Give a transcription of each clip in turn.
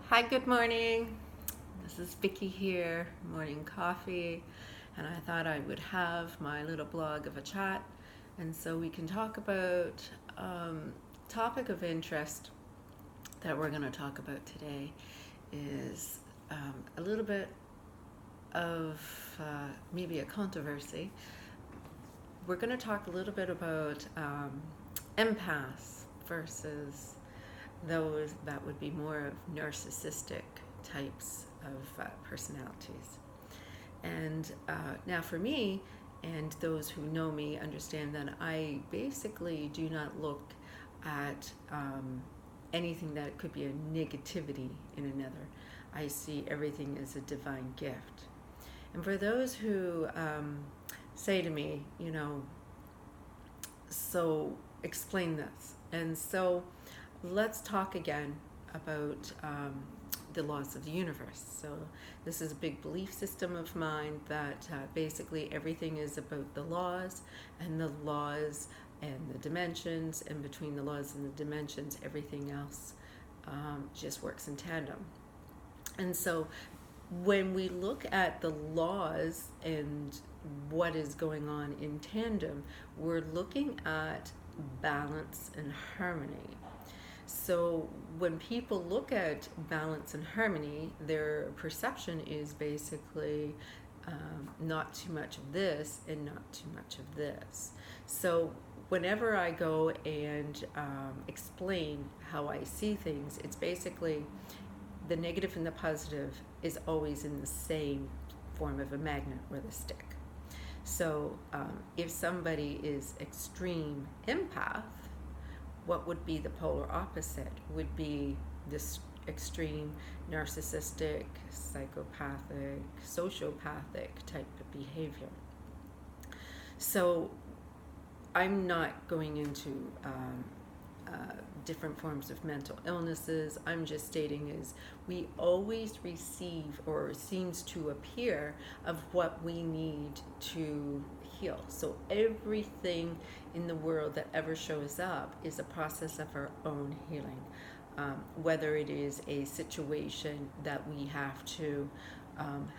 Hi, good morning. This is Vicky here, morning coffee, and I thought I would have my little blog of a chat, and so we can talk about topic of interest that we're going to talk about today is a little bit of maybe a controversy. We're going to talk a little bit about empaths versus those that would be more of narcissistic types of personalities. And now for me, and those who know me understand that I basically do not look at anything that could be a negativity in another. I see everything as a divine gift. And for those who say to me, so explain this. And so let's talk again about the laws of the universe. So this is a big belief system of mine that basically everything is about the laws and the laws and the dimensions, and between the laws and the dimensions, everything else just works in tandem. And so when we look at the laws and what is going on in tandem, we're looking at balance and harmony. So when people look at balance and harmony, their perception is basically not too much of this and not too much of this. So whenever I go and explain how I see things, it's basically the negative and the positive is always in the same form of a magnet or the stick. So if somebody is extreme empath, what would be the polar opposite? Would be this extreme narcissistic, psychopathic, sociopathic type of behavior. So I'm not going into different forms of mental illnesses. I'm just stating is we always receive, or seems to appear, of what we need to heal. So everything in the world that ever shows up is a process of our own healing. Whether it is a situation that we have to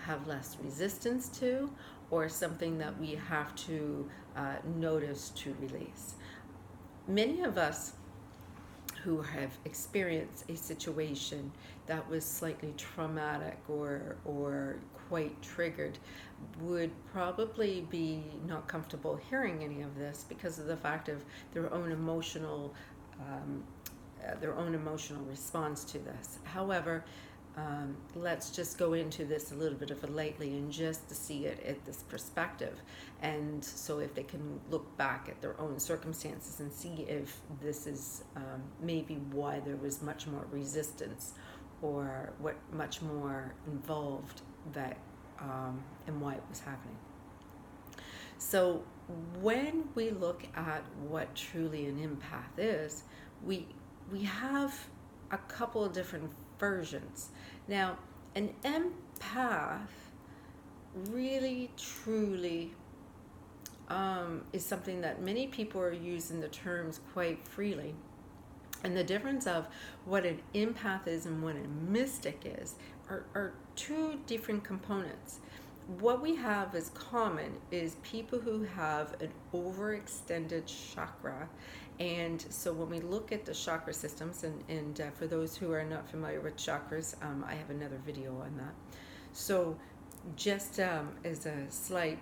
have less resistance to, or something that we have to notice to release. Many of us who have experienced a situation that was slightly traumatic or quite triggered would probably be not comfortable hearing any of this because of the fact of their own emotional response to this. However, let's just go into this a little bit of a lightly and just to see it at this perspective, and so if they can look back at their own circumstances and see if this is maybe why there was much more resistance or what much more involved that and why it was happening. So when we look at what truly an empath is, we have a couple of different versions. Now, an empath really, truly is something that many people are using the terms quite freely. And the difference of what an empath is and what a mystic is are two different components. What we have as common is people who have an overextended chakra. And so when we look at the chakra systems, and for those who are not familiar with chakras, I have another video on that. So just as a slight,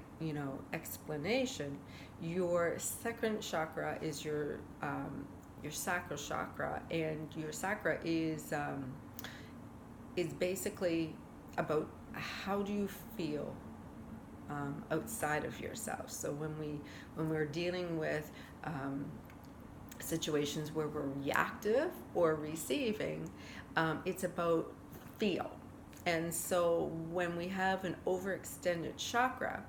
explanation, your second chakra is your sacral chakra, and your sacra is basically about how do you feel outside of yourself. So when we're dealing with situations where we're reactive or receiving, it's about feel. And so when we have an overextended chakra,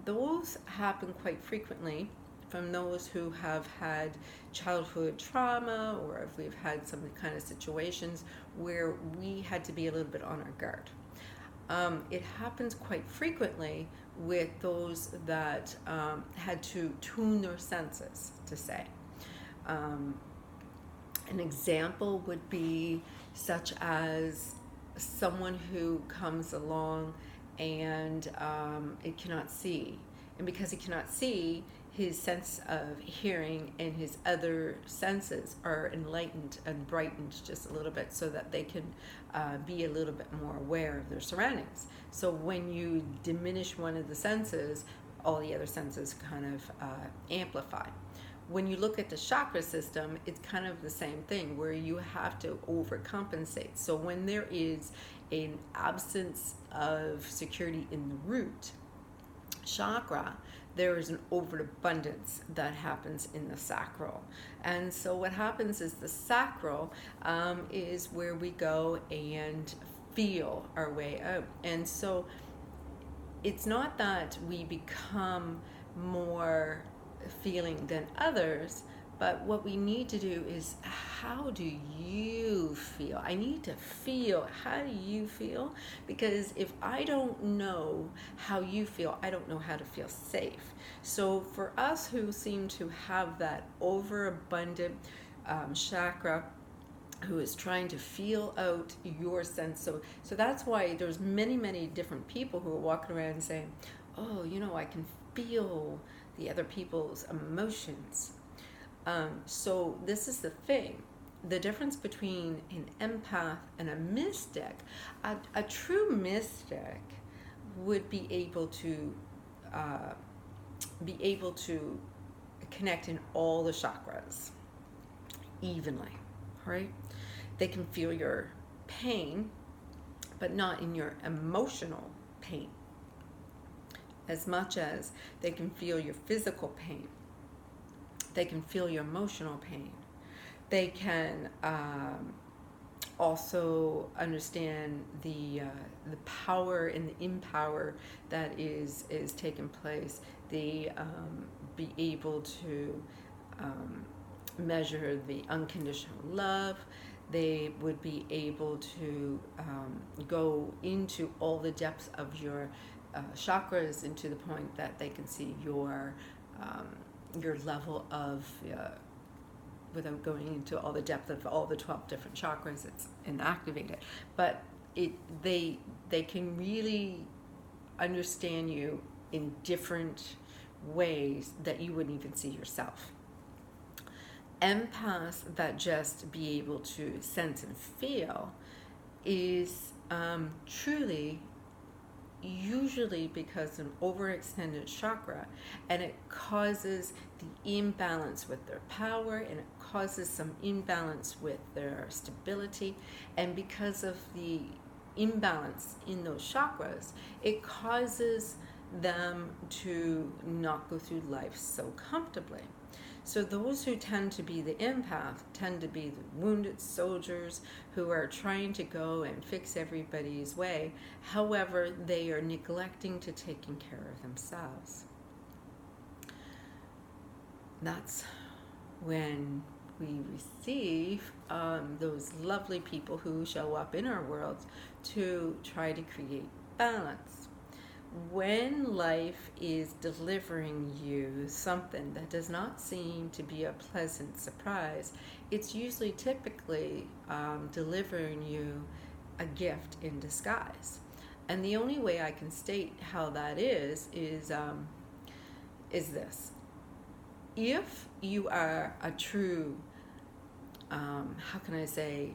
those happen quite frequently from those who have had childhood trauma, or if we've had some kind of situations where we had to be a little bit on our guard. It happens quite frequently with those that had to tune their senses, to say. An example would be such as someone who comes along and it cannot see. And because he cannot see, his sense of hearing and his other senses are enlightened and brightened just a little bit so that they can be a little bit more aware of their surroundings. So when you diminish one of the senses, all the other senses kind of amplify. When you look at the chakra system, it's kind of the same thing where you have to overcompensate. So when there is an absence of security in the root chakra, there is an overabundance that happens in the sacral. And so what happens is the sacral is where we go and feel our way out. And so it's not that we become more feeling than others, but what we need to do is, how do you feel? I need to feel, how do you feel? Because if I don't know how you feel, I don't know how to feel safe. So for us who seem to have that overabundant chakra, who is trying to feel out your sense. So that's why there's many different people who are walking around saying, oh, I can feel the other people's emotions. So this is the thing. The difference between an empath and a mystic, a true mystic would be able to connect in all the chakras evenly, right? They can feel your pain, but not in your emotional pain, as much as they can feel your physical pain. They can feel your emotional pain. They can also understand the power and the empower that is taking place. They be able to measure the unconditional love. They would be able to go into all the depths of your chakras, into the point that they can see your level of, without going into all the depth of all the 12 different chakras, it's inactivated. But they can really understand you in different ways that you wouldn't even see yourself. Empaths that just be able to sense and feel is truly usually because an overextended chakra, and it causes the imbalance with their power, and it causes some imbalance with their stability, and because of the imbalance in those chakras, it causes them to not go through life so comfortably. So those who tend to be the empath tend to be the wounded soldiers who are trying to go and fix everybody's way. However, they are neglecting to taking care of themselves. That's when we receive those lovely people who show up in our world to try to create balance. When life is delivering you something that does not seem to be a pleasant surprise, it's usually typically delivering you a gift in disguise. And the only way I can state how that is this. If you are a true, how can I say,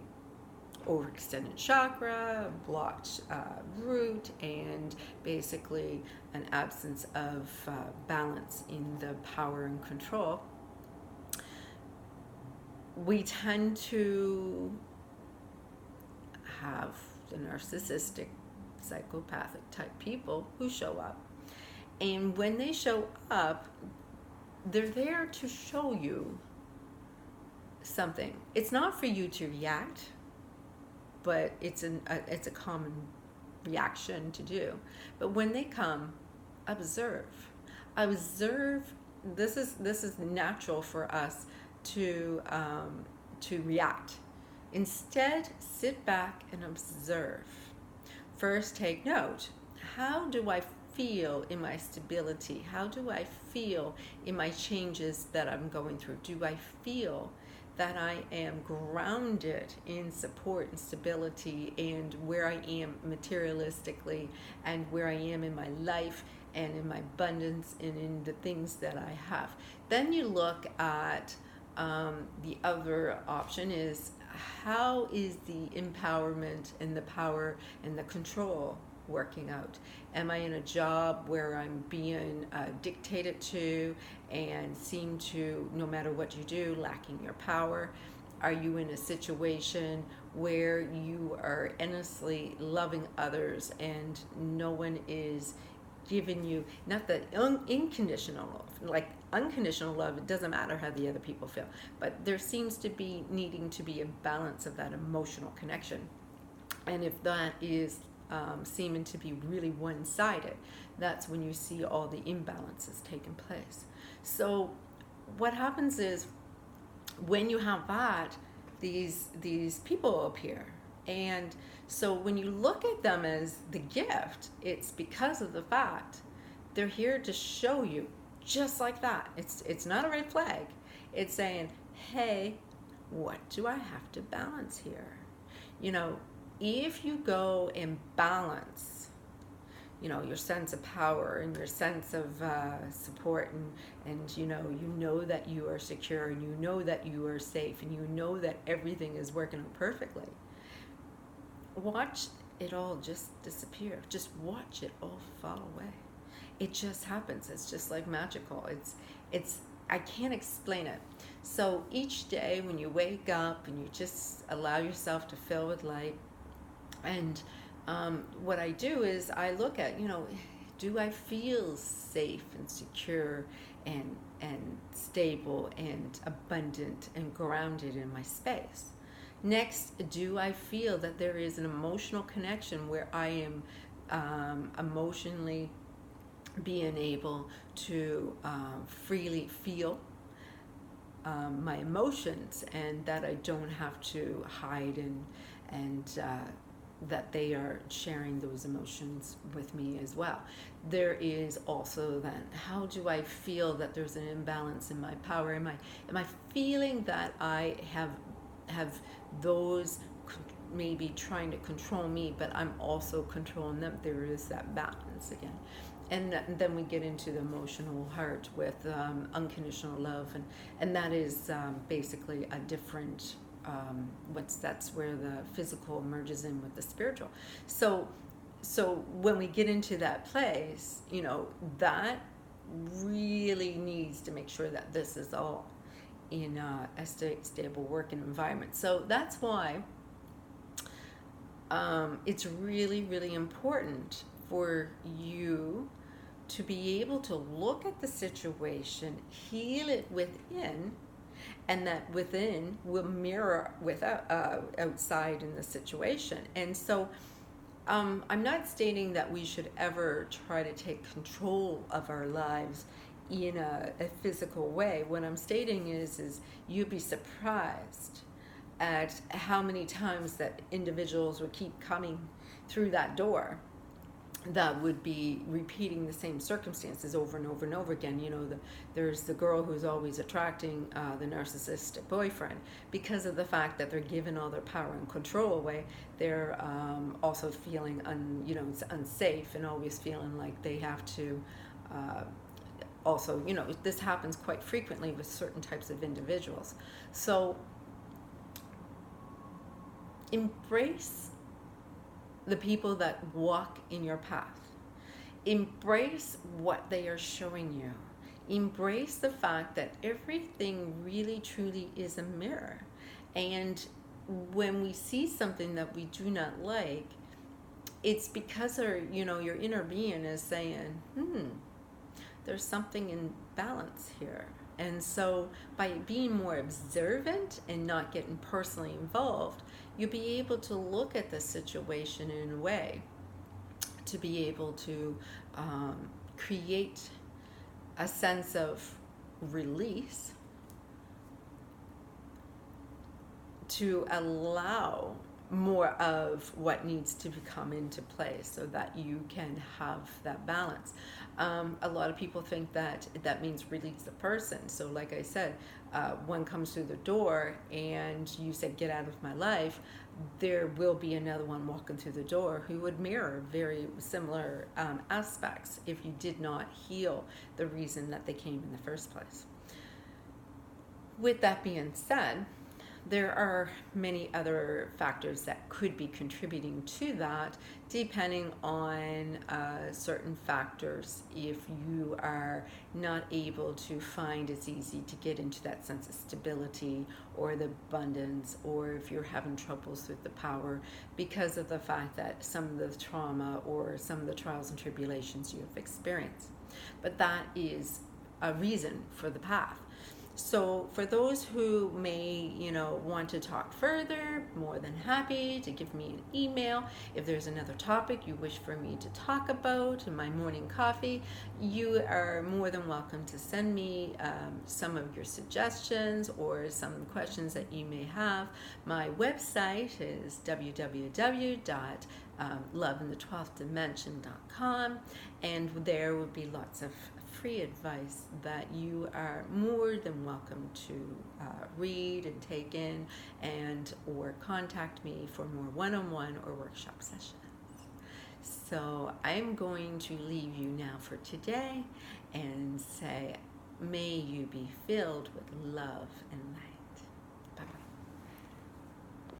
overextended chakra, blocked root, and basically an absence of balance in the power and control, we tend to have the narcissistic, psychopathic type people who show up. And when they show up, they're there to show you something. It's not for you to react, but it's a common reaction to do. But when they come, observe. This is natural for us to react. Instead, sit back and observe. First, take note. How do I feel in my stability? How do I feel in my changes that I'm going through? Do I feel that I am grounded in support and stability, and where I am materialistically, and where I am in my life, and in my abundance, and in the things that I have. Then you look at the other option is, how is the empowerment and the power and the control working out? Am I in a job where I'm being dictated to and seem to, no matter what you do, lacking your power? Are you in a situation where you are endlessly loving others and no one is giving you, not the unconditional love, like unconditional love, it doesn't matter how the other people feel, but there seems to be needing to be a balance of that emotional connection. And if that is seeming to be really one-sided, that's when you see all the imbalances taking place. So what happens is, when you have that, these people appear. And so when you look at them as the gift, it's because of the fact they're here to show you, just like that. It's not a red flag. It's saying, hey, what do I have to balance here? You know, if you go and balance, you know, your sense of power and your sense of support, and you know that you are secure, and you know that you are safe, and you know that everything is working out perfectly, watch it all just disappear. Just watch it all fall away. It just happens. It's just like magical. It's I can't explain it. So each day when you wake up and you just allow yourself to fill with light, and what I do is I look at, do I feel safe and secure and stable and abundant and grounded in my space? Next, do I feel that there is an emotional connection where I am emotionally being able to freely feel my emotions, and that I don't have to hide, and that they are sharing those emotions with me as well. There is also then, how do I feel that there's an imbalance in my power? Am I feeling that I have those maybe trying to control me, but I'm also controlling them? There is that balance again. And then we get into the emotional heart with unconditional love, and that is basically a different that's where the physical merges in with the spiritual. So when we get into that place, that really needs to make sure that this is all in a stable working environment. So that's why it's really, really important for you to be able to look at the situation, heal it within, and that within will mirror with outside in the situation. And so I'm not stating that we should ever try to take control of our lives in a physical way. What I'm stating is you'd be surprised at how many times that individuals would keep coming through that door that would be repeating the same circumstances over and over and over again. There's the girl who's always attracting the narcissistic boyfriend because of the fact that they're giving all their power and control away. They're also feeling unsafe, and always feeling like they have to also, this happens quite frequently with certain types of individuals. So embrace the people that walk in your path. Embrace what they are showing you. Embrace the fact that everything really truly is a mirror. And when we see something that we do not like, it's because your inner being is saying, there's something in balance here. And so by being more observant and not getting personally involved, you'll be able to look at the situation in a way to be able to create a sense of release, to allow more of what needs to come into play so that you can have that balance. A lot of people think that that means release the person. So like I said, one comes through the door and you say, get out of my life, there will be another one walking through the door who would mirror very similar aspects if you did not heal the reason that they came in the first place. With that being said, there are many other factors that could be contributing to that, depending on certain factors. If you are not able to find it's easy to get into that sense of stability or the abundance, or if you're having troubles with the power because of the fact that some of the trauma or some of the trials and tribulations you have experienced. But that is a reason for the path. So for those who may, want to talk further, more than happy to give me an email. If there's another topic you wish for me to talk about in my morning coffee, you are more than welcome to send me some of your suggestions or some questions that you may have. My website is www.loveinthe12thdimension.com, and there will be lots of free advice that you are more than welcome to read and take in, and or contact me for more one-on-one or workshop sessions. So I'm going to leave you now for today and say, may you be filled with love and light.